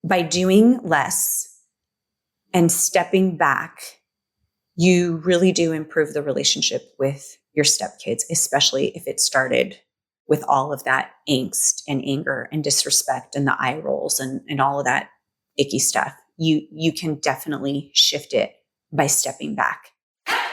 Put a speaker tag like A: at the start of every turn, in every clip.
A: By doing less and stepping back, you really do improve the relationship with your stepkids, especially if it started with all of that angst and anger and disrespect and the eye rolls and all of that icky stuff. You can definitely shift it by stepping back.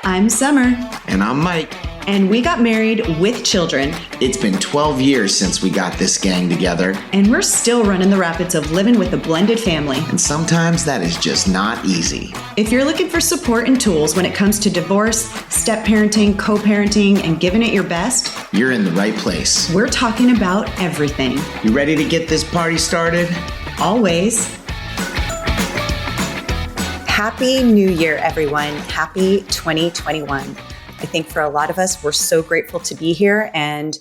A: I'm Summer.
B: And I'm Mike.
A: And we got married with children.
B: It's been 12 years since we got this gang together.
A: And we're still running the rapids of living with a blended family.
B: And sometimes that is just not easy.
A: If you're looking for support and tools when it comes to divorce, step-parenting, co-parenting, and giving it your best,
B: you're in the right place.
A: We're talking about everything.
B: You ready to get this party started?
A: Always. Happy New Year, everyone. Happy 2021. I think for a lot of us, we're so grateful to be here. And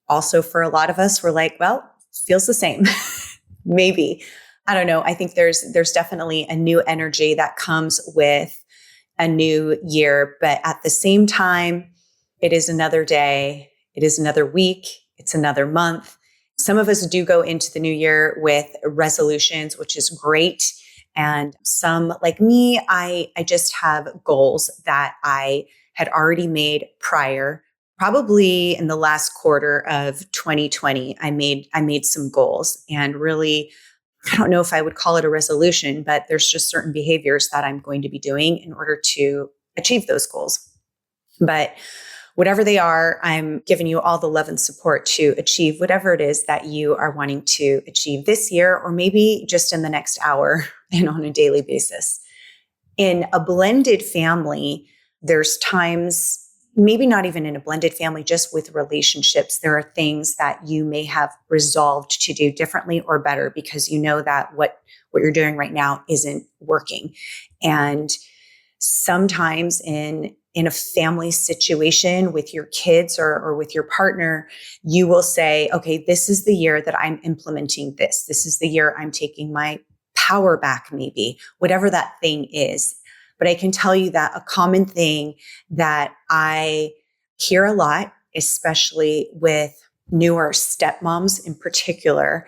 A: also for a lot of us, we're like, well, feels the same. Maybe. I don't know. I think there's definitely a new energy that comes with a new year. But at the same time, it is another day. It is another week. It's another month. Some of us do go into the new year with resolutions, which is great. And some, like me, I just have goals that I had already made prior. Probably in the last quarter of 2020, I made some goals, and really, I don't know if I would call it a resolution, but there's just certain behaviors that I'm going to be doing in order to achieve those goals. But whatever they are, I'm giving you all the love and support to achieve whatever it is that you are wanting to achieve this year, or maybe just in the next hour and on a daily basis. In a blended family, there's times, maybe not even in a blended family, just with relationships, there are things that you may have resolved to do differently or better because you know that what you're doing right now isn't working. And sometimes in a family situation with your kids or with your partner, you will say, okay, this is the year that I'm implementing this. This is the year I'm taking my power back, maybe, whatever that thing is. But I can tell you that a common thing that I hear a lot, especially with newer stepmoms in particular,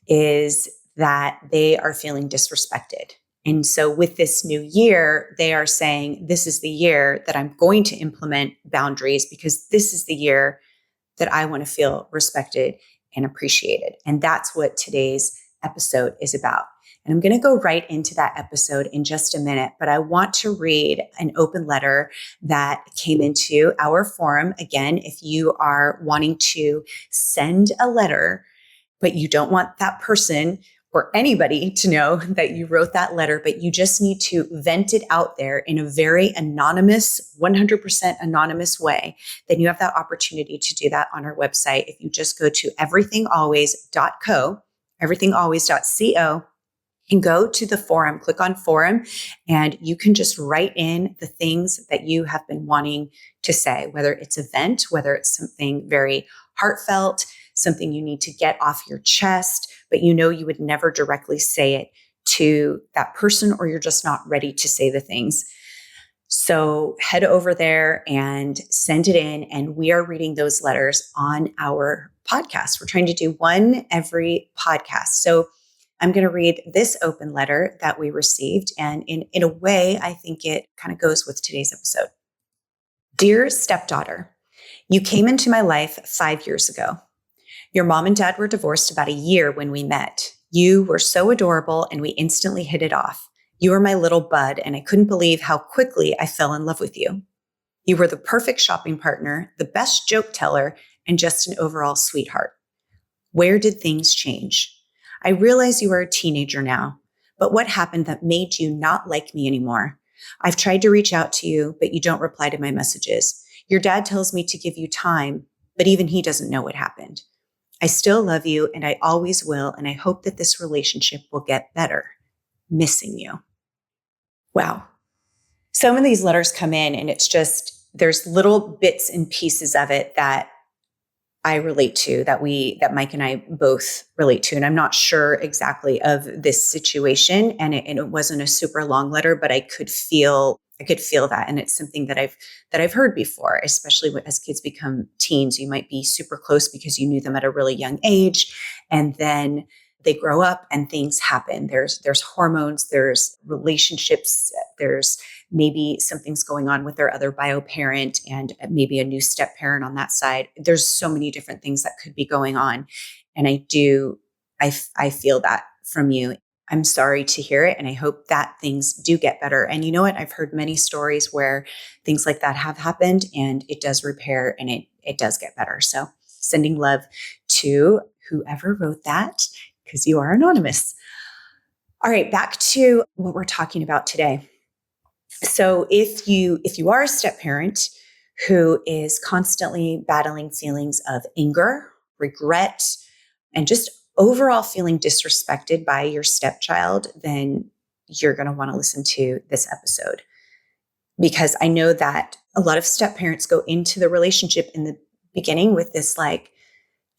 A: is that they are feeling disrespected. And so with this new year, they are saying, this is the year that I'm going to implement boundaries because this is the year that I want to feel respected and appreciated. And that's what today's episode is about. And I'm going to go right into that episode in just a minute, but I want to read an open letter that came into our forum. Again, if you are wanting to send a letter, but you don't want that person or anybody to know that you wrote that letter, but you just need to vent it out there in a very anonymous, 100% anonymous way, then you have that opportunity to do that on our website. If you just go to everythingalways.co, everythingalways.co, and go to the forum, click on forum, and you can just write in the things that you have been wanting to say, whether it's a vent, whether it's something very heartfelt, something you need to get off your chest, but you know you would never directly say it to that person, or you're just not ready to say the things. So head over there and send it in, and we are reading those letters on our podcast. We're trying to do one every podcast. So I'm going to read this open letter that we received, and in a way, I think it kind of goes with today's episode. Dear stepdaughter, you came into my life 5 years ago. Your mom and dad were divorced about a year when we met. You were so adorable, and we instantly hit it off. You were my little bud, and I couldn't believe how quickly I fell in love with you. You were the perfect shopping partner, the best joke teller, and just an overall sweetheart. Where did things change? I realize you are a teenager now, but what happened that made you not like me anymore? I've tried to reach out to you, but you don't reply to my messages. Your dad tells me to give you time, but even he doesn't know what happened. I still love you, and I always will, and I hope that this relationship will get better. Missing you. Wow. Some of these letters come in, and it's just, there's little bits and pieces of it that I relate to, that Mike and I both relate to. And I'm not sure exactly of this situation. And it wasn't a super long letter, but I could feel that. And it's something that I've heard before, especially as kids become teens. You might be super close because you knew them at a really young age. And then they grow up and things happen. There's hormones, there's relationships, there's maybe something's going on with their other bio parent and maybe a new step parent on that side. There's so many different things that could be going on. And I feel that from you. I'm sorry to hear it. And I hope that things do get better. And you know what? I've heard many stories where things like that have happened and it does repair and it does get better. So sending love to whoever wrote that, because you are anonymous. All right, back to what we're talking about today. So if you are a step parent who is constantly battling feelings of anger, regret, and just overall feeling disrespected by your stepchild, then you're going to want to listen to this episode. Because I know that a lot of step parents go into the relationship in the beginning with this like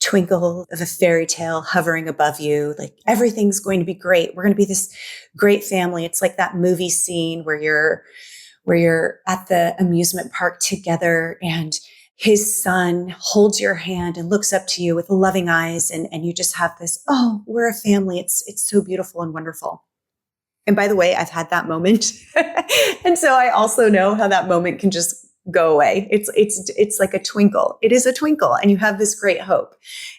A: twinkle of a fairy tale hovering above you, like everything's going to be great. We're going to be this great family. It's like that movie scene where you're at the amusement park together and his son holds your hand and looks up to you with loving eyes. And you just have this, oh, we're a family. It's so beautiful and wonderful. And by the way, I've had that moment. And so I also know how that moment can just go away. It's like a twinkle. It is a twinkle. And you have this great hope.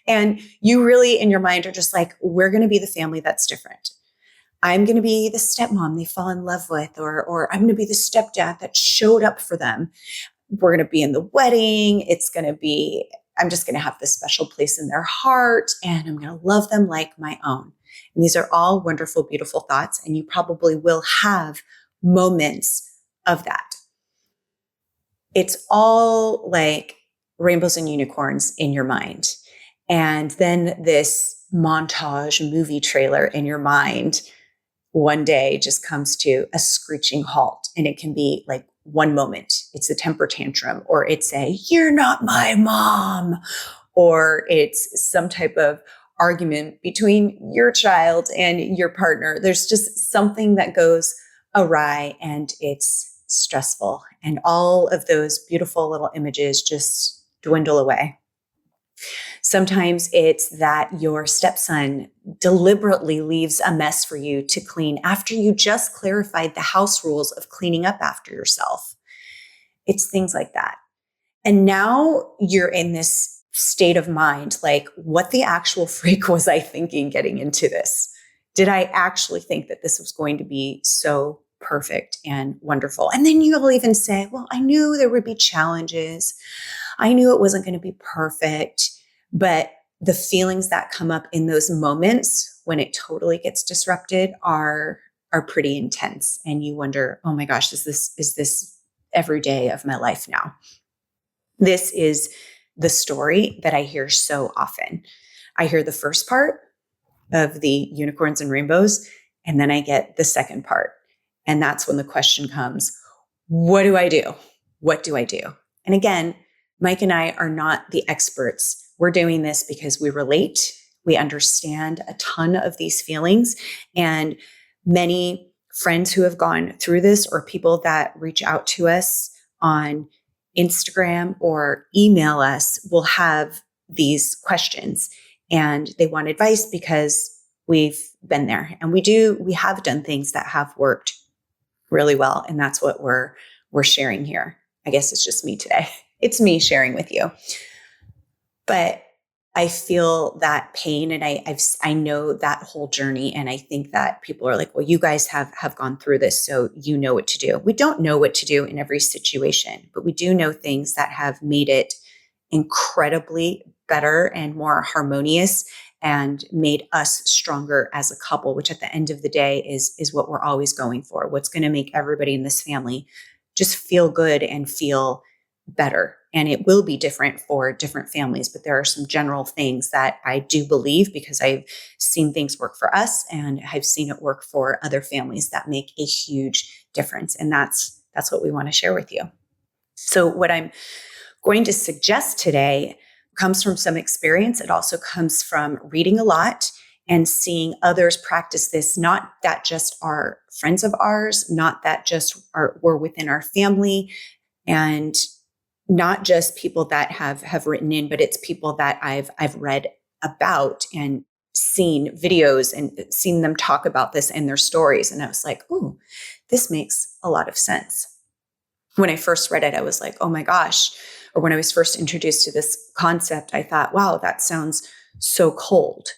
A: And you really in your mind are just like, we're going to be the family that's different. I'm going to be the stepmom they fall in love with, or I'm going to be the stepdad that showed up for them. We're going to be in the wedding. I'm just going to have this special place in their heart and I'm going to love them like my own. And these are all wonderful, beautiful thoughts. And you probably will have moments of that. It's all like rainbows and unicorns in your mind. And then this montage movie trailer in your mind one day just comes to a screeching halt. And it can be like one moment. It's a temper tantrum, or it's a, you're not my mom, or it's some type of argument between your child and your partner. There's just something that goes awry and it's stressful. And all of those beautiful little images just dwindle away. Sometimes it's that your stepson deliberately leaves a mess for you to clean after you just clarified the house rules of cleaning up after yourself. It's things like that. And now you're in this state of mind, like, what the actual freak was I thinking getting into this? Did I actually think that this was going to be so perfect and wonderful? And then you'll even say, well, I knew there would be challenges. I knew it wasn't going to be perfect. But the feelings that come up in those moments when it totally gets disrupted are pretty intense. And you wonder, oh my gosh, is this every day of my life now? This is the story that I hear so often. I hear the first part of the unicorns and rainbows, and then I get the second part. And that's when the question comes, what do I do? What do I do? And again, Mike and I are not the experts. We're doing this because we relate. We understand a ton of these feelings. And many friends who have gone through this, or people that reach out to us on Instagram or email us, will have these questions. And they want advice because we've been there. And we have done things that have worked really well. And that's what we're sharing here. I guess it's just me today. It's me sharing with you. But I feel that pain, and I know that whole journey. And I think that people are like, well, you guys have gone through this, so you know what to do. We don't know what to do in every situation, but we do know things that have made it incredibly better and more harmonious and made us stronger as a couple, which at the end of the day is what we're always going for. What's going to make everybody in this family just feel good and feel better. And it will be different for different families, but there are some general things that I do believe, because I've seen things work for us and I've seen it work for other families, that make a huge difference. And that's what we want to share with you. So what I'm going to suggest today comes from some experience. It also comes from reading a lot and seeing others practice this, not that just are friends of ours, not that just were within our family, and not just people that have written in, but it's people that I've read about and seen videos and seen them talk about this in their stories. And I was like, oh, this makes a lot of sense. When I first read it, I was like, oh my gosh. Or when I was first introduced to this concept, I thought, wow, that sounds so cold.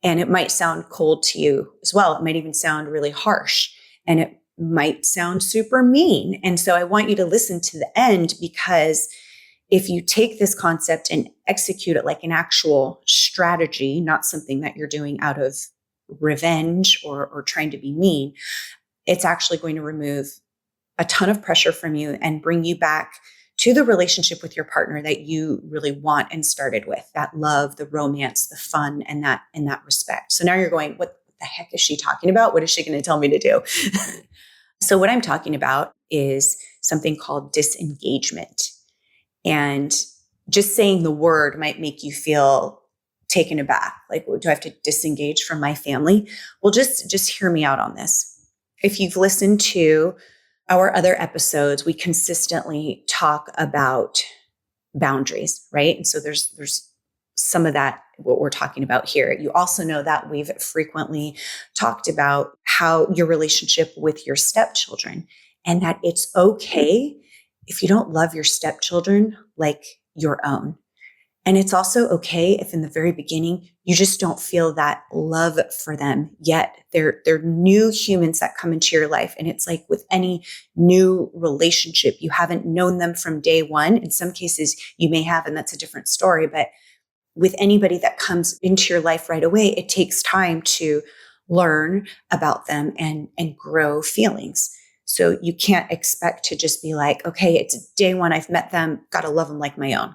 A: And it might sound cold to you as well. It might even sound really harsh, and it might sound super mean. And so I want you to listen to the end, because if you take this concept and execute it like an actual strategy, not something that you're doing out of revenge or trying to be mean, it's actually going to remove a ton of pressure from you and bring you back to the relationship with your partner that you really want and started with, that love, the romance, the fun, and that respect. So now you're going, what the heck is she talking about? What is she going to tell me to do? So what I'm talking about is something called disengagement. And just saying the word might make you feel taken aback. Like, do I have to disengage from my family? Well, just hear me out on this. If you've listened to our other episodes, we consistently talk about boundaries, right? And so there's some of that, what we're talking about here. You also know that we've frequently talked about how your relationship with your stepchildren, and that it's okay if you don't love your stepchildren like your own. And it's also okay if in the very beginning, you just don't feel that love for them yet. They're new humans that come into your life. And it's like with any new relationship, you haven't known them from day one. In some cases you may have, and that's a different story. But with anybody that comes into your life right away, it takes time to learn about them and grow feelings. So you can't expect to just be like, okay, it's day one, I've met them, got to love them like my own.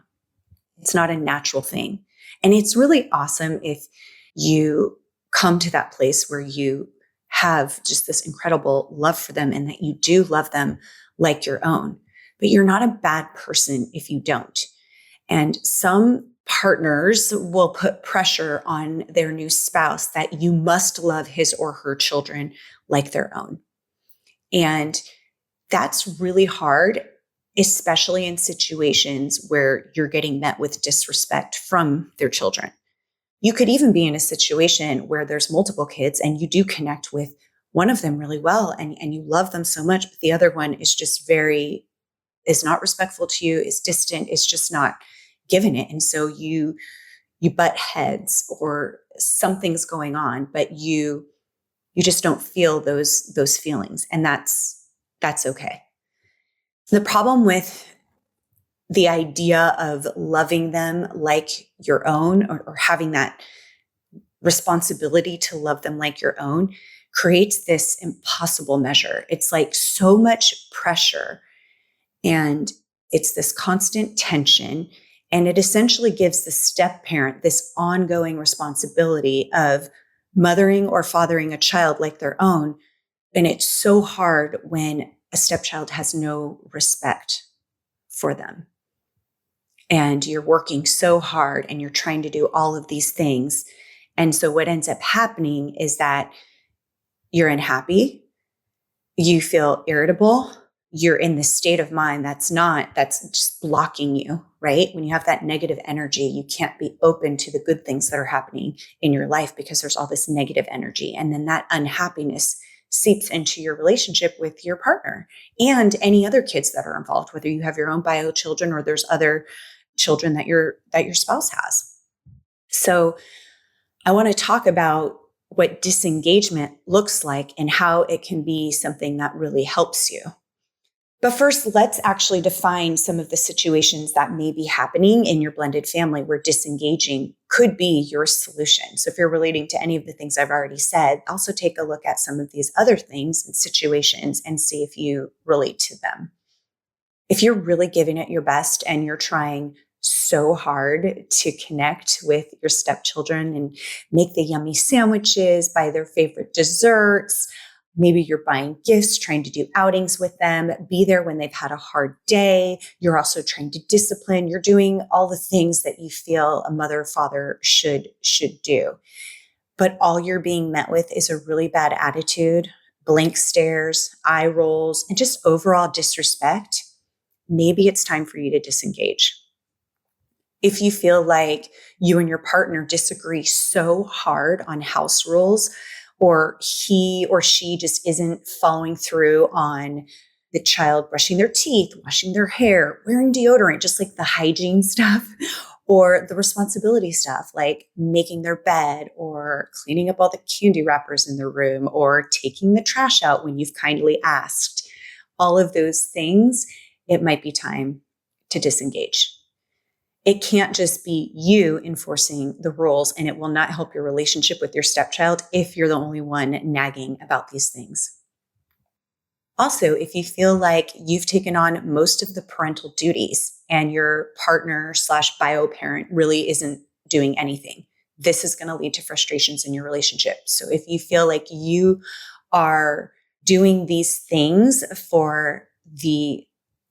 A: It's not a natural thing. And it's really awesome if you come to that place where you have just this incredible love for them and that you do love them like your own. But you're not a bad person if you don't. And some partners will put pressure on their new spouse that you must love his or her children like their own. And that's really hard, especially in situations where you're getting met with disrespect from their children. You could even be in a situation where there's multiple kids and you do connect with one of them really well and you love them so much, but the other one is just is not respectful to you, is distant, is just not giving it. And so you butt heads or something's going on, but you just don't feel those feelings. And that's okay. The problem with the idea of loving them like your own or having that responsibility to love them like your own creates this impossible measure. It's like so much pressure, and it's this constant tension, and it essentially gives the step parent this ongoing responsibility of mothering or fathering a child like their own. And it's so hard when a stepchild has no respect for them. And you're working so hard and you're trying to do all of these things. And so what ends up happening is that you're unhappy, you feel irritable, you're in this state of mind that's just blocking you, right? When you have that negative energy, you can't be open to the good things that are happening in your life because there's all this negative energy. And then that unhappiness seeps into your relationship with your partner and any other kids that are involved, whether you have your own bio children or there's other children that your spouse has. So I want to talk about what disengagement looks like and how it can be something that really helps you. But first, let's actually define some of the situations that may be happening in your blended family where disengaging could be your solution. So if you're relating to any of the things I've already said, also take a look at some of these other things and situations and see if you relate to them. If you're really giving it your best and you're trying so hard to connect with your stepchildren and make the yummy sandwiches, buy their favorite desserts, maybe you're buying gifts, trying to do outings with them, be there when they've had a hard day. You're also trying to discipline. You're doing all the things that you feel a mother or father should do. But all you're being met with is a really bad attitude, blank stares, eye rolls, and just overall disrespect. Maybe it's time for you to disengage. If you feel like you and your partner disagree so hard on house rules, or he or she just isn't following through on the child brushing their teeth, washing their hair, wearing deodorant, just like the hygiene stuff, or the responsibility stuff, like making their bed or cleaning up all the candy wrappers in their room or taking the trash out when you've kindly asked, all of those things, it might be time to disengage. It can't just be you enforcing the rules, and it will not help your relationship with your stepchild if you're the only one nagging about these things. Also, if you feel like you've taken on most of the parental duties and your partner/bio parent really isn't doing anything, this is going to lead to frustrations in your relationship. So if you feel like you are doing these things for the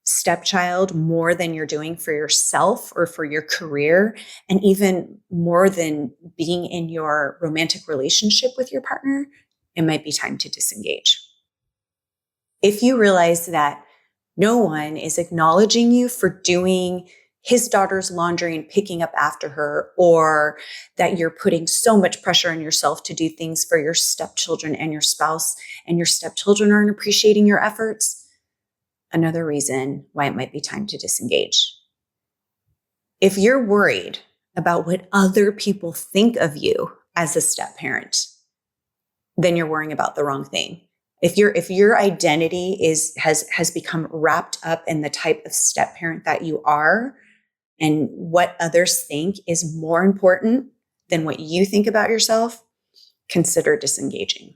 A: stepchild more than you're doing for yourself or for your career, and even more than being in your romantic relationship with your partner, it might be time to disengage. If you realize that no one is acknowledging you for doing his daughter's laundry and picking up after her, or that you're putting so much pressure on yourself to do things for your stepchildren and your spouse, and your stepchildren aren't appreciating your efforts, another reason why it might be time to disengage. If you're worried about what other people think of you as a step parent, then you're worrying about the wrong thing. If your identity has become wrapped up in the type of step parent that you are, and what others think is more important than what you think about yourself, consider disengaging.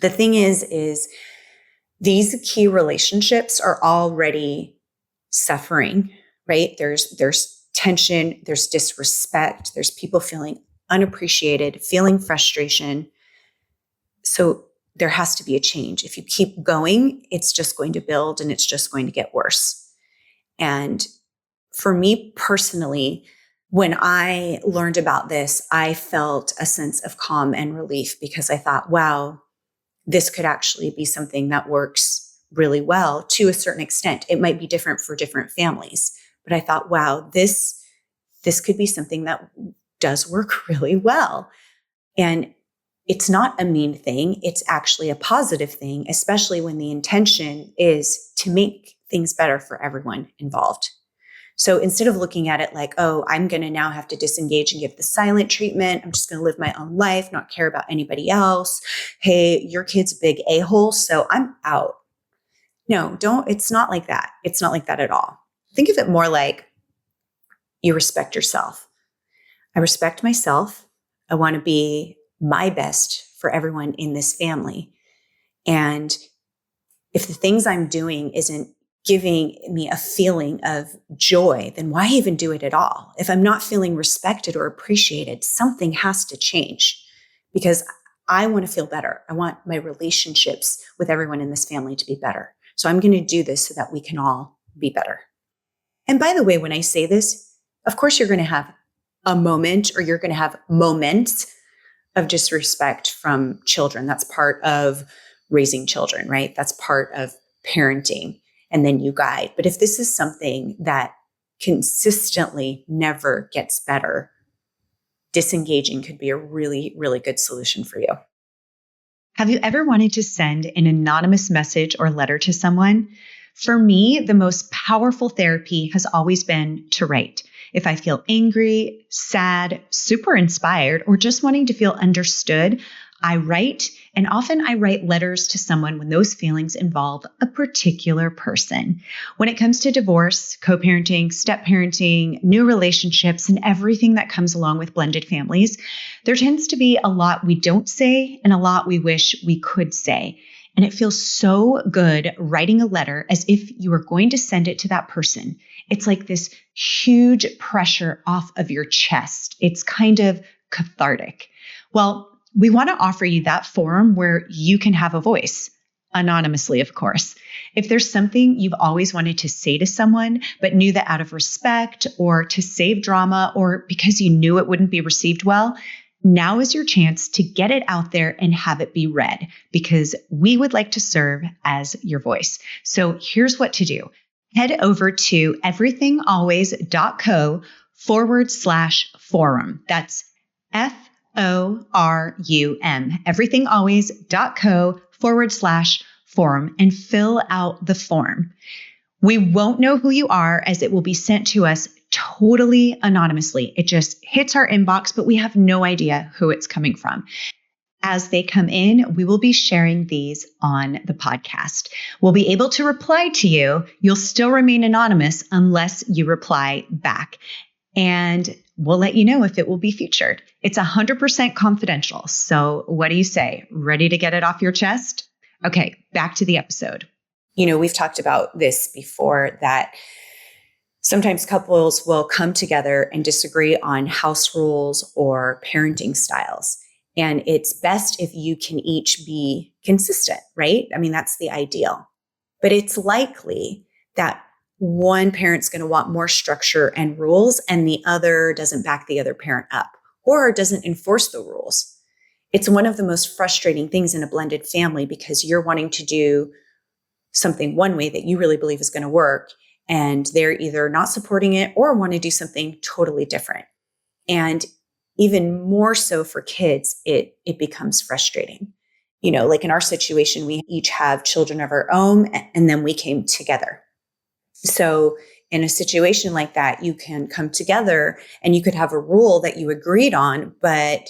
A: The thing is these key relationships are already suffering, right? There's tension, there's disrespect, there's people feeling unappreciated, feeling frustration. So there has to be a change. If you keep going, it's just going to build and it's just going to get worse. And for me personally, when I learned about this, I felt a sense of calm and relief, because I thought, wow, this could actually be something that works really well to a certain extent. It might be different for different families, but I thought, wow, this could be something that does work really well. And it's not a mean thing. It's actually a positive thing, especially when the intention is to make things better for everyone involved. So instead of looking at it like, oh, I'm going to now have to disengage and give the silent treatment, I'm just going to live my own life, not care about anybody else. Hey, your kid's a big a-hole, so I'm out. No, it's not like that. It's not like that at all. Think of it more like you respect yourself. I respect myself. I want to be my best for everyone in this family. And if the things I'm doing isn't giving me a feeling of joy, then why even do it at all? If I'm not feeling respected or appreciated, something has to change, because I want to feel better. I want my relationships with everyone in this family to be better. So I'm going to do this so that we can all be better. And by the way, when I say this, of course, you're going to have a moment, or you're going to have moments of disrespect from children. That's part of raising children, right? That's part of parenting. And then you guide. But if this is something that consistently never gets better, disengaging could be a really, really good solution for you. Have you ever wanted to send an anonymous message or letter to someone? For me, the most powerful therapy has always been to write. If I feel angry, sad, super inspired, or just wanting to feel understood, I write, and often I write letters to someone when those feelings involve a particular person. When it comes to divorce, co-parenting, step-parenting, new relationships, and everything that comes along with blended families, there tends to be a lot we don't say and a lot we wish we could say. And it feels so good writing a letter as if you were going to send it to that person. It's like this huge pressure off of your chest. It's kind of cathartic. Well, we want to offer you that forum where you can have a voice, anonymously, of course. If there's something you've always wanted to say to someone, but knew that out of respect or to save drama or because you knew it wouldn't be received well, now is your chance to get it out there and have it be read, because we would like to serve as your voice. So here's what to do. Head over to everythingalways.co forum. That's FORUM, everythingalways.co/forum, and fill out the form. We won't know who you are, as it will be sent to us totally anonymously. It just hits our inbox, but we have no idea who it's coming from. As they come in, we will be sharing these on the podcast. We'll be able to reply to you. You'll still remain anonymous unless you reply back. And we'll let you know if it will be featured. It's 100% confidential. So what do you say? Ready to get it off your chest? Okay, back to the episode. We've talked about this before, that sometimes couples will come together and disagree on house rules or parenting styles. And it's best if you can each be consistent, right? I mean, that's the ideal. But it's likely that one parent's going to want more structure and rules, and the other doesn't back the other parent up or doesn't enforce the rules. It's one of the most frustrating things in a blended family, because you're wanting to do something one way that you really believe is going to work, and they're either not supporting it or want to do something totally different. And even more so for kids, it becomes frustrating. Like in our situation, we each have children of our own, and then we came together. So in a situation like that, you can come together and you could have a rule that you agreed on, but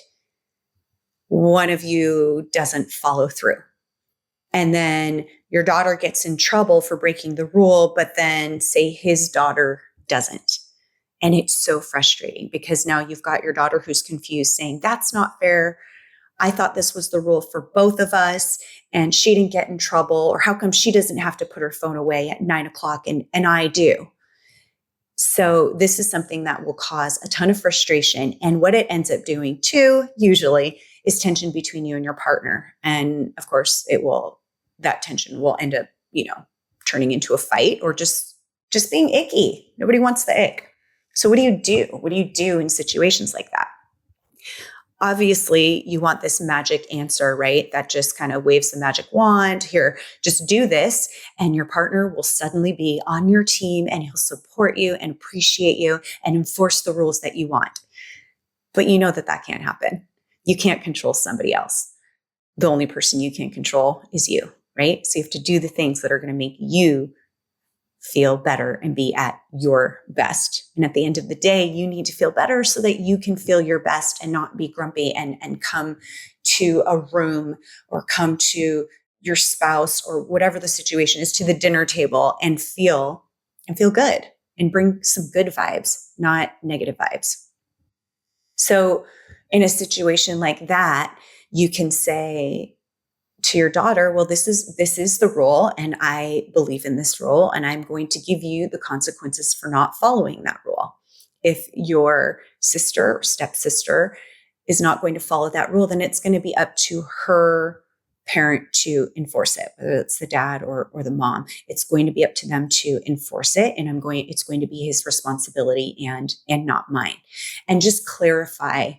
A: one of you doesn't follow through. And then your daughter gets in trouble for breaking the rule, but then say his daughter doesn't. And it's so frustrating, because now you've got your daughter who's confused, saying, that's not fair. I thought this was the rule for both of us, and she didn't get in trouble. Or how come she doesn't have to put her phone away at 9:00 and I do? So this is something that will cause a ton of frustration. And what it ends up doing too, usually, is tension between you and your partner. And of course, that tension will end up, turning into a fight or just being icky. Nobody wants the ick. So what do you do? What do you do in situations like that? Obviously, you want this magic answer, right? That just kind of waves the magic wand. Here, just do this, and your partner will suddenly be on your team, and he'll support you and appreciate you and enforce the rules that you want. But you know that can't happen. You can't control somebody else. The only person you can control is you, right? So you have to do the things that are going to make you feel better and be at your best. And at the end of the day, you need to feel better so that you can feel your best and not be grumpy and come to a room or come to your spouse or whatever the situation is, to the dinner table and feel good and bring some good vibes, not negative vibes. So in a situation like that, you can say to your daughter, well, this is the rule, and I believe in this rule, and I'm going to give you the consequences for not following that rule. If your sister or stepsister is not going to follow that rule, then it's going to be up to her parent to enforce it, whether it's the dad or the mom. It's going to be up to them to enforce it, and it's going to be his responsibility and not mine. And just clarify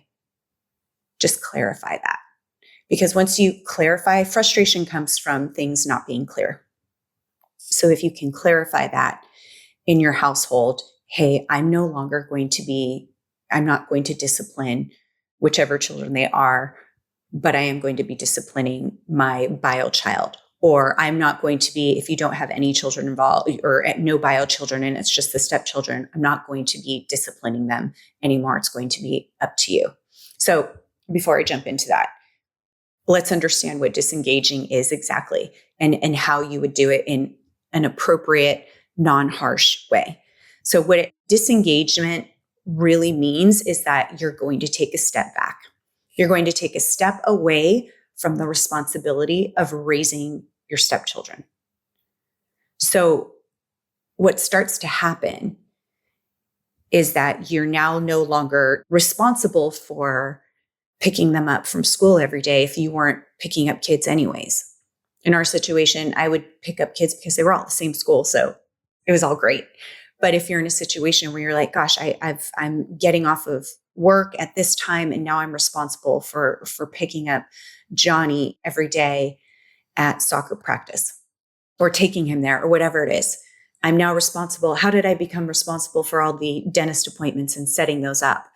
A: that. Because once you clarify, frustration comes from things not being clear. So if you can clarify that in your household, hey, I'm not going to discipline whichever children they are, but I am going to be disciplining my bio child. Or I'm not going to be, if you don't have any children involved or no bio children and it's just the stepchildren, I'm not going to be disciplining them anymore. It's going to be up to you. So before I jump into that, let's understand what disengaging is exactly and how you would do it in an appropriate, non-harsh way. So what disengagement really means is that you're going to take a step back. You're going to take a step away from the responsibility of raising your stepchildren. So what starts to happen is that you're now no longer responsible for picking them up from school every day if you weren't picking up kids anyways. In our situation, I would pick up kids because they were all at the same school, so it was all great. But if you're in a situation where you're like, gosh, I'm getting off of work at this time, and now I'm responsible for picking up Johnny every day at soccer practice or taking him there or whatever it is, I'm now responsible. How did I become responsible for all the dentist appointments and setting those up?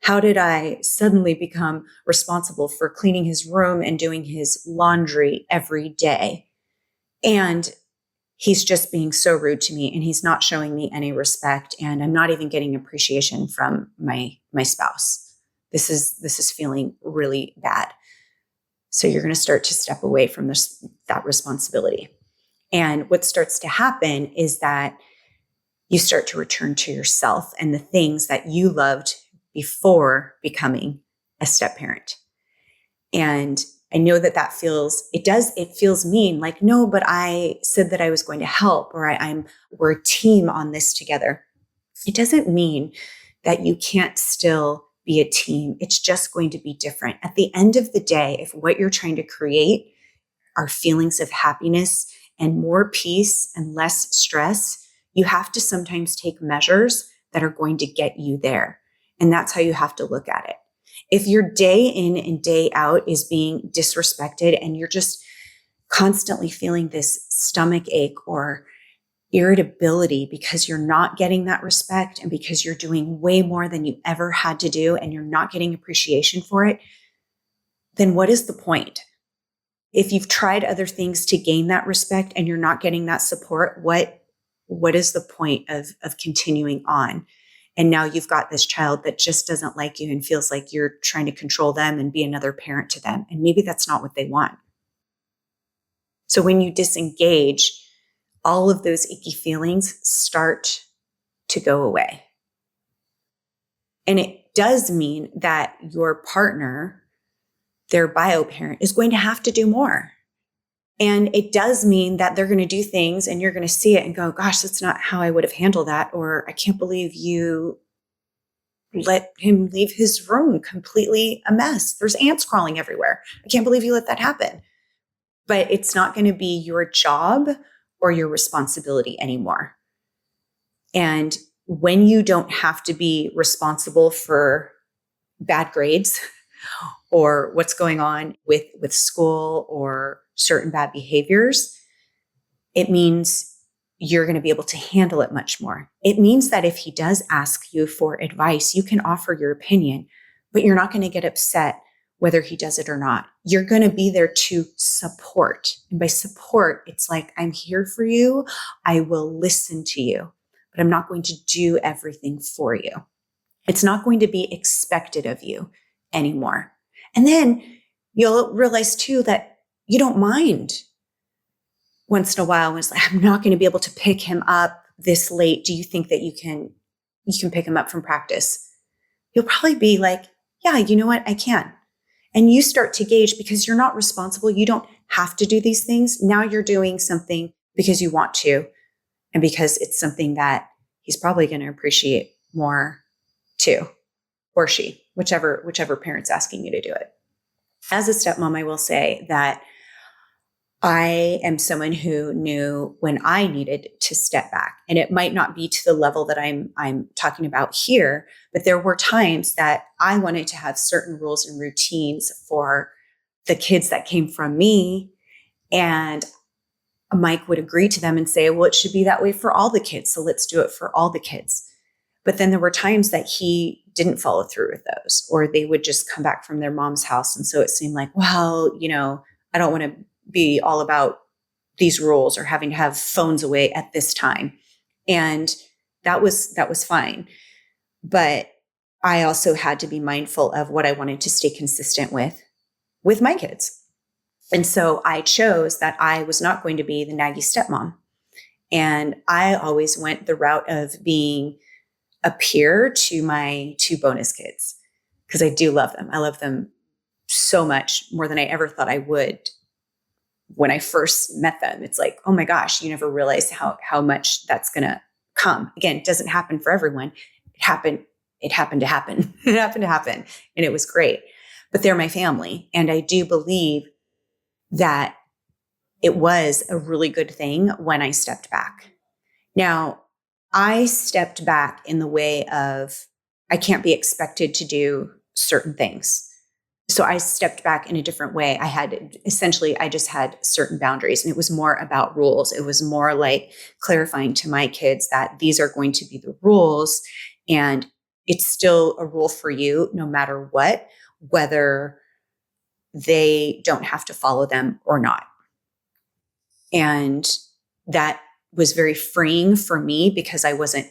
A: How did I suddenly become responsible for cleaning his room and doing his laundry every day? And he's just being so rude to me, and he's not showing me any respect, and I'm not even getting appreciation from my spouse. This is feeling really bad. So you're going to start to step away from that responsibility. And what starts to happen is that you start to return to yourself and the things that you loved before becoming a step parent. And I know that it feels mean, like, no, but I said that I was going to help, or we're a team on this together. It doesn't mean that you can't still be a team. It's just going to be different. At the end of the day, if what you're trying to create are feelings of happiness and more peace and less stress, you have to sometimes take measures that are going to get you there. And that's how you have to look at it. If your day in and day out is being disrespected and you're just constantly feeling this stomach ache or irritability because you're not getting that respect and because you're doing way more than you ever had to do and you're not getting appreciation for it, then what is the point? If you've tried other things to gain that respect and you're not getting that support, what is the point of continuing on? And now you've got this child that just doesn't like you and feels like you're trying to control them and be another parent to them. And maybe that's not what they want. So when you disengage, all of those icky feelings start to go away. And it does mean that your partner, their bio parent, is going to have to do more. And it does mean that they're going to do things and you're going to see it and go, gosh, that's not how I would have handled that. Or I can't believe you let him leave his room completely a mess. There's ants crawling everywhere. I can't believe you let that happen. But it's not going to be your job or your responsibility anymore. And when you don't have to be responsible for bad grades or what's going on with school or certain bad behaviors, it means you're going to be able to handle it much more. It means that if he does ask you for advice, you can offer your opinion, but you're not going to get upset whether he does it or not. You're going to be there to support. And by support, it's like, I'm here for you. I will listen to you, but I'm not going to do everything for you. It's not going to be expected of you anymore. And then you'll realize too that you don't mind once in a while when it's like, I'm not going to be able to pick him up this late. Do you think that you can pick him up from practice? You'll probably be like, yeah, you know what? I can. And you start to gauge because you're not responsible. You don't have to do these things. Now you're doing something because you want to and because it's something that he's probably going to appreciate more too, or she, whichever parent's asking you to do it. As a stepmom, I will say that I am someone who knew when I needed to step back, and it might not be to the level that I'm talking about here, but there were times that I wanted to have certain rules and routines for the kids that came from me, and Mike would agree to them and say, well, it should be that way for all the kids, so let's do it for all the kids. But then there were times that he didn't follow through with those, or they would just come back from their mom's house, and so it seemed like, well, I don't want to be all about these rules or having to have phones away at this time. And that was fine. But I also had to be mindful of what I wanted to stay consistent with my kids. And so I chose that I was not going to be the naggy stepmom. And I always went the route of being a peer to my two bonus kids because I do love them. I love them so much, more than I ever thought I would. When I first met them, it's like, oh my gosh, you never realize how much that's going to come. Again, it doesn't happen for everyone. It happened to happen. It happened to happen. And it was great. But they're my family. And I do believe that it was a really good thing when I stepped back. Now, I stepped back in the way of I can't be expected to do certain things. So I stepped back in a different way. I just had certain boundaries, and it was more about rules. It was more like clarifying to my kids that these are going to be the rules, and it's still a rule for you no matter what, whether they don't have to follow them or not. And that was very freeing for me because I wasn't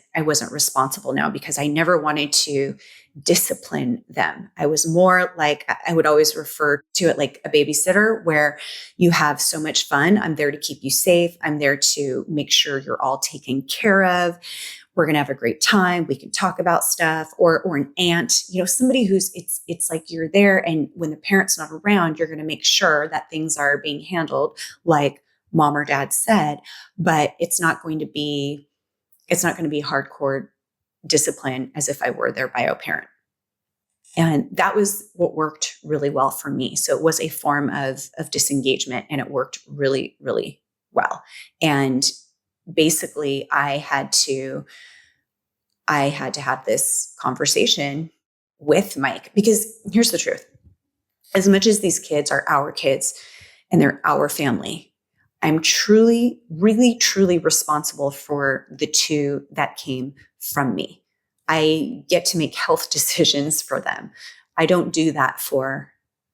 A: responsible now, because I never wanted to discipline them. I was more like, I would always refer to it like a babysitter, where you have so much fun. I'm there to keep you safe. I'm there to make sure you're all taken care of. We're going to have a great time. We can talk about stuff. Or an aunt, somebody who's, it's like you're there, and when the parent's not around, you're going to make sure that things are being handled like mom or dad said, but it's not going to be hardcore discipline as if I were their bio parent. And that was what worked really well for me. So it was a form of disengagement, and it worked really, really well. And basically I had to have this conversation with Mike, because here's the truth. As much as these kids are our kids and they're our family, I'm truly, really, truly responsible for the two that came from me. I get to make health decisions for them. I don't do that for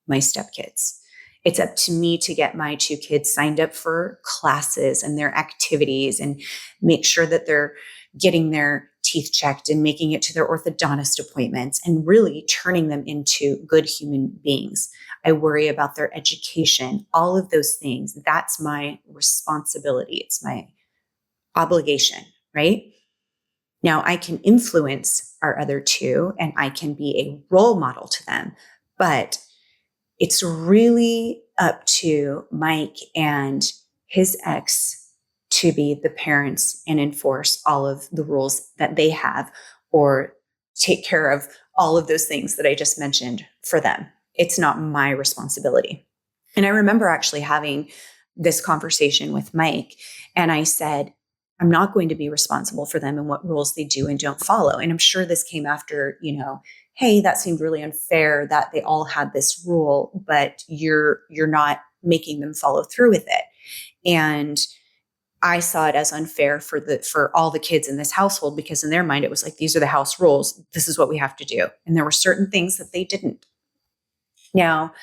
A: my stepkids. It's up to me to get my two kids signed up for classes and their activities, and make sure that they're getting their teeth checked and making it to their orthodontist appointments, and really turning them into good human beings. I worry about their education, all of those things. That's my responsibility. It's my obligation, right? Now I can influence our other two, and I can be a role model to them, but it's really up to Mike and his ex to be the parents and enforce all of the rules that they have, or take care of all of those things that I just mentioned for them. It's not my responsibility. And I remember actually having this conversation with Mike, and I said, I'm not going to be responsible for them and what rules they do and don't follow. And I'm sure this came after, hey, that seemed really unfair that they all had this rule, but you're not making them follow through with it. And I saw it as unfair for all the kids in this household, because in their mind, it was like, these are the house rules. This is what we have to do. And there were certain things that they didn't. Now,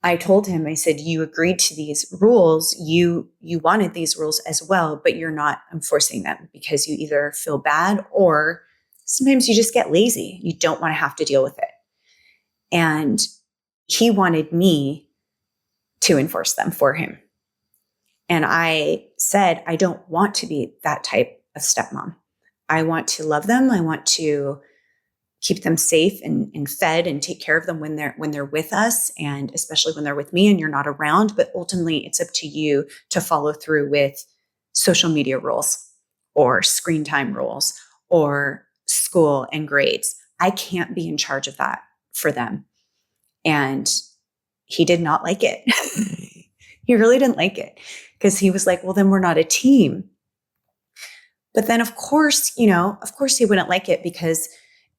A: I told him, I said, you agreed to these rules. You wanted these rules as well, but you're not enforcing them because you either feel bad, or sometimes you just get lazy. You don't want to have to deal with it. And he wanted me to enforce them for him. And I said, I don't want to be that type of stepmom. I want to love them. I want to keep them safe and fed and take care of them when they're with us, and especially when they're with me and you're not around. But ultimately, it's up to you to follow through with social media rules, or screen time rules, or school and grades. I can't be in charge of that for them. And he did not like it. He really didn't like it, because he was like, well, then we're not a team. But then of course he wouldn't like it, because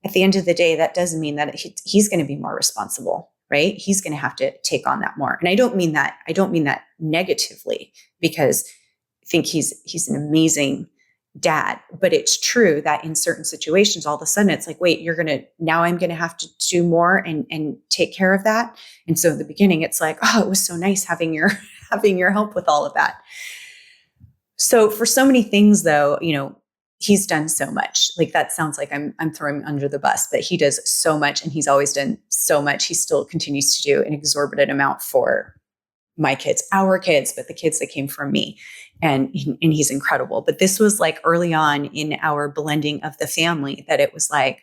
A: at the end of the day, that doesn't mean that he's going to be more responsible, right? He's going to have to take on that more. And I don't mean that negatively, because I think he's an amazing dad. But it's true that in certain situations, all of a sudden it's like, wait, now I'm going to have to do more and take care of that. And so in the beginning, it's like, oh, it was so nice having your help with all of that. So for so many things, though, he's done so much. Like, that sounds like I'm throwing him under the bus, but he does so much, and he's always done so much. He still continues to do an exorbitant amount for my kids, our kids, but the kids that came from me. And he's incredible. But this was like early on in our blending of the family, that it was like,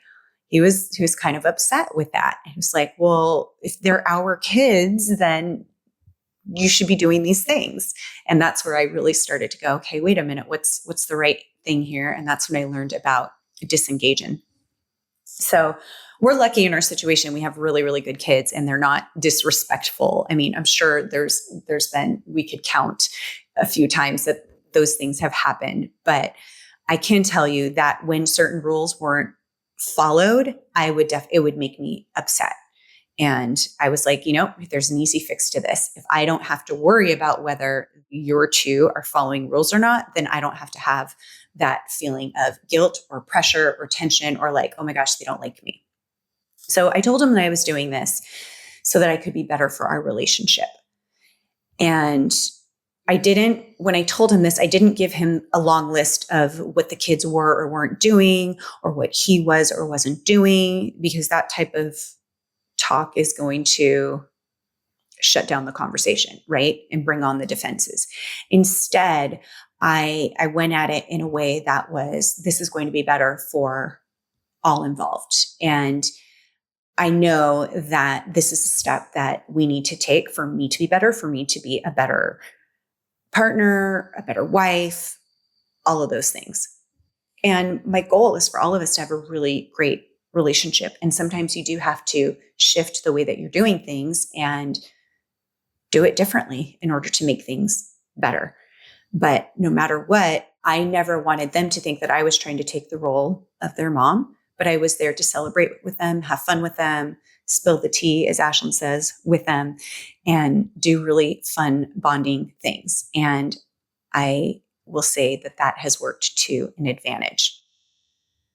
A: he was kind of upset with that. He was like, well, if they're our kids, then you should be doing these things. And that's where I really started to go, okay, wait a minute, what's the right thing here? And that's when I learned about disengaging. So we're lucky in our situation. We have really, really good kids, and they're not disrespectful. I mean, I'm sure there's been, we could count a few times that those things have happened, but I can tell you that when certain rules weren't followed, it would make me upset. And I was like, there's an easy fix to this. If I don't have to worry about whether your two are following rules or not, then I don't have to have that feeling of guilt or pressure or tension or like, oh my gosh, they don't like me. So I told him that I was doing this so that I could be better for our relationship. And when I told him this, I didn't give him a long list of what the kids were or weren't doing or what he was or wasn't doing, because that type of talk is going to shut down the conversation, right? And bring on the defenses. Instead, I went at it in a way that was, this is going to be better for all involved. And I know that this is a step that we need to take for me to be better, for me to be a better partner, a better wife, all of those things. And my goal is for all of us to have a really great relationship. And sometimes you do have to shift the way that you're doing things and do it differently in order to make things better. But no matter what, I never wanted them to think that I was trying to take the role of their mom, but I was there to celebrate with them, have fun with them, spill the tea, as Ashlyn says, with them, and do really fun bonding things. And I will say that that has worked to an advantage.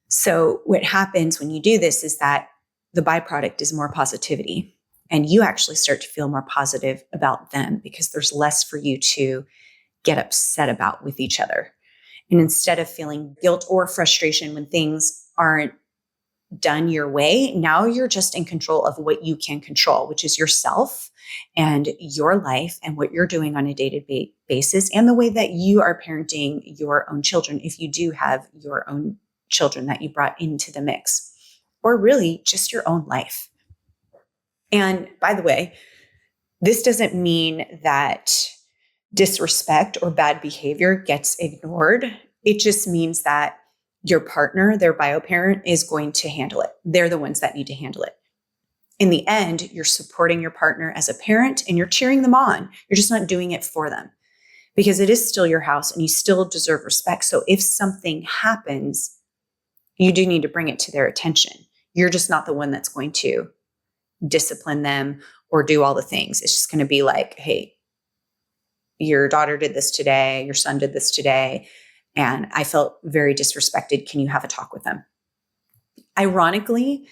A: So what happens when you do this is that the byproduct is more positivity, and you actually start to feel more positive about them because there's less for you to get upset about with each other. And instead of feeling guilt or frustration when things aren't done your way, now you're just in control of what you can control, which is yourself and your life and what you're doing on a day-to-day basis, and the way that you are parenting your own children, if you do have your own children that you brought into the mix, or really just your own life. And by the way, this doesn't mean that disrespect or bad behavior gets ignored. It just means that your partner, their bio parent, is going to handle it. They're the ones that need to handle it. In the end, you're supporting your partner as a parent and you're cheering them on. You're just not doing it for them because it is still your house and you still deserve respect. So if something happens, you do need to bring it to their attention. You're just not the one that's going to discipline them or do all the things. It's just going to be like, hey, your daughter did this today, your son did this today, and I felt very disrespected. Can you have a talk with them? Ironically,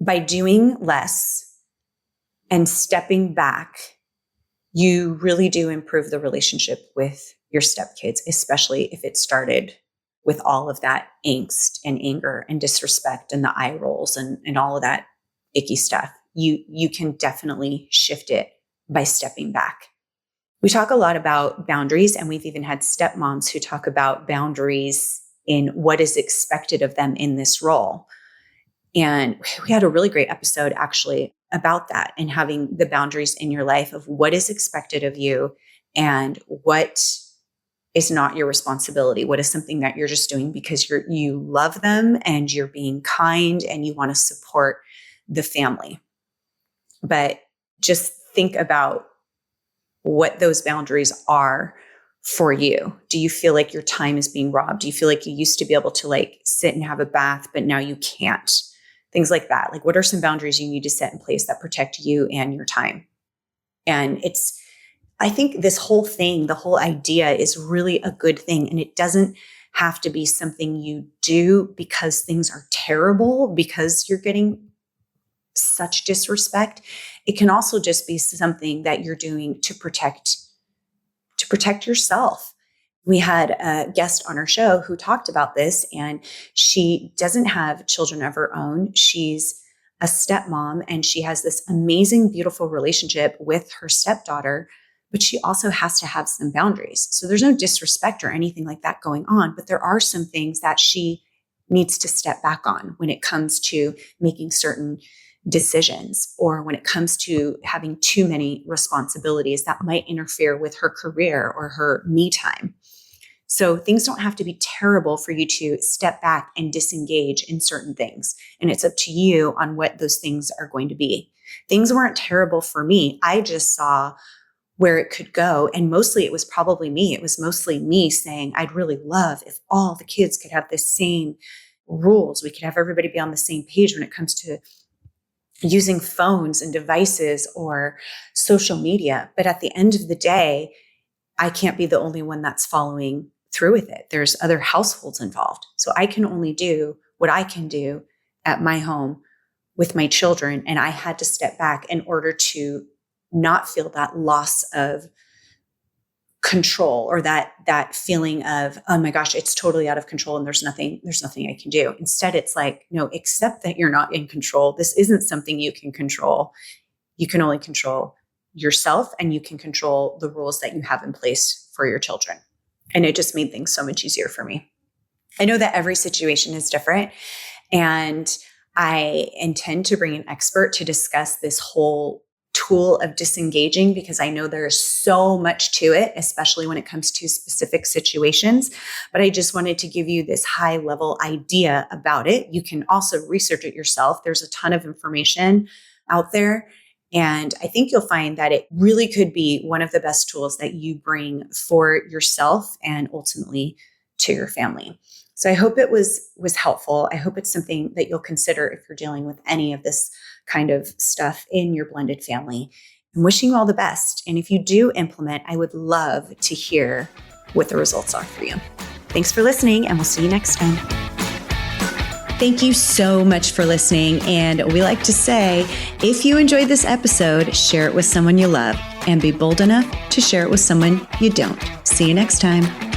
A: by doing less and stepping back, you really do improve the relationship with your stepkids, especially if it started with all of that angst and anger and disrespect and the eye rolls and all of that icky stuff. You can definitely shift it by stepping back. We talk a lot about boundaries, and we've even had stepmoms who talk about boundaries in what is expected of them in this role. And we had a really great episode actually about that, and having the boundaries in your life of what is expected of you and what is not your responsibility. What is something that you're just doing because you love them and you're being kind and you want to support the family. But just think about what those boundaries are for you. Do you feel like your time is being robbed? Do you feel like you used to be able to like sit and have a bath, but now you can't? Things like that. Like, what are some boundaries you need to set in place that protect you and your time? And I think this whole thing, the whole idea is really a good thing. And it doesn't have to be something you do because things are terrible, because you're getting such disrespect. It can also just be something that you're doing to protect yourself. We had a guest on our show who talked about this, and she doesn't have children of her own. She's a stepmom, and she has this amazing, beautiful relationship with her stepdaughter, but she also has to have some boundaries. So there's no disrespect or anything like that going on, but there are some things that she needs to step back on when it comes to making certain decisions, or when it comes to having too many responsibilities that might interfere with her career or her me time. So things don't have to be terrible for you to step back and disengage in certain things. And it's up to you on what those things are going to be. Things weren't terrible for me. I just saw where it could go. And mostly it was probably me. It was mostly me saying, I'd really love if all the kids could have the same rules. We could have everybody be on the same page when it comes to using phones and devices or social media. But at the end of the day, I can't be the only one that's following through with it. There's other households involved. So I can only do what I can do at my home with my children. And I had to step back in order to not feel that loss of control or that feeling of, oh my gosh, it's totally out of control and there's nothing I can do. Instead, it's like, no, accept that you're not in control. This isn't something you can control. You can only control yourself, and you can control the rules that you have in place for your children. And it just made things so much easier for me. I know that every situation is different, and I intend to bring an expert to discuss this whole tool of disengaging, because I know there is so much to it, especially when it comes to specific situations. But I just wanted to give you this high level idea about it. You can also research it yourself. There's a ton of information out there. And I think you'll find that it really could be one of the best tools that you bring for yourself and ultimately to your family. So I hope it was helpful. I hope it's something that you'll consider if you're dealing with any of this kind of stuff in your blended family. I'm wishing you all the best. And if you do implement, I would love to hear what the results are for you. Thanks for listening, and we'll see you next time. Thank you so much for listening. And we like to say, if you enjoyed this episode, share it with someone you love, and be bold enough to share it with someone you don't. See you next time.